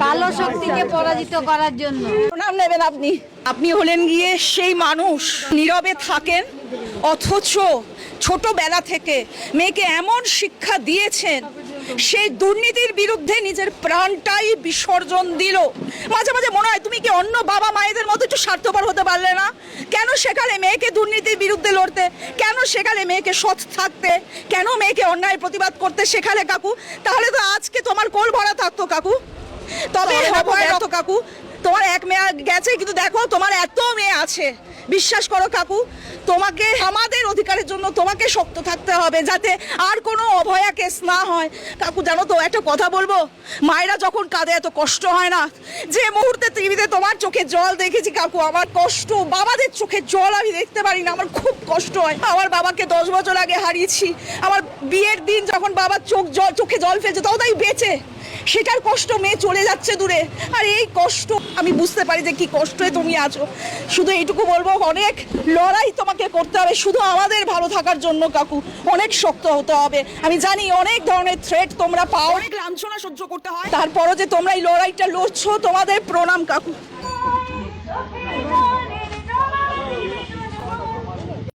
কালো শক্তিকে পরাজিত করার জন্য। নাম নেবেন আপনি? আপনি হলেন গিয়ে সেই মানুষ নীরবে থাকেন, অথচ ছোটবেলা থেকে মেয়েকে এমন শিক্ষা দিয়েছেন, সেই দুর্নীতির বিরুদ্ধে নিজের প্রাণটাই বিসর্জন দিল। মাঝে মাঝে মনে হয় তুমি কি অন্য বাবা মায়েদের মতো একটু স্বার্থপর হতে পারলে না? কেন শেখালে মেয়েকে দুর্নীতির বিরুদ্ধে লড়তে? কেন শেখালে মেয়েকে সৎ থাকতে? কেন মেয়েকে অন্যায় প্রতিবাদ করতে শেখালে কাকু? তাহলে তো আজকে তোমার কোল ভরা থাকতো কাকু। তবে তো কাকু, তোমার এক মেয়ে গেছে, কিন্তু দেখো তোমার এত মেয়ে আছে। বিশ্বাস করো কাকু, তোমাকে আমাদের অধিকারের জন্য তোমাকে শক্ত থাকতে হবে, যাতে আর কোনো অভয়া কেস না হয়। কাকু জানো তো, একটা কথা বলবো, মায়েরা যখন কাঁদে এত কষ্ট হয় না? যে মুহূর্তে টিভিতে তোমার চোখে জল দেখেছি কাকু, আমার কষ্ট, বাবাদের চোখে জল আমি দেখতে পারি না, আমার খুব কষ্ট হয়। আমার বাবাকে 10 বছর আগে হারিয়েছি। আমার বিয়ের দিন যখন বাবার চোখে জল ফেলছে, তাও তাই বেঁচে, সেটার কষ্ট মেয়ে চলে যাচ্ছে দূরে। আর এই কষ্ট আমি বুঝতে পারি যে কি কষ্টে তুমি আছো। শুধু এইটুকু বলবো, অনেক লড়াই তোমাকে করতে হবে শুধু আমাদের ভালো থাকার জন্য কাকু। অনেক শক্ত হতে হবে। আমি জানি অনেক ধরনের থ্রেট তোমরা পাও, অনেক লাঞ্ছনা সহ্য করতে হয়, তারপরও যে তোমরা এই লড়াইটা লড়ছো, তোমাদের প্রণাম কাকু।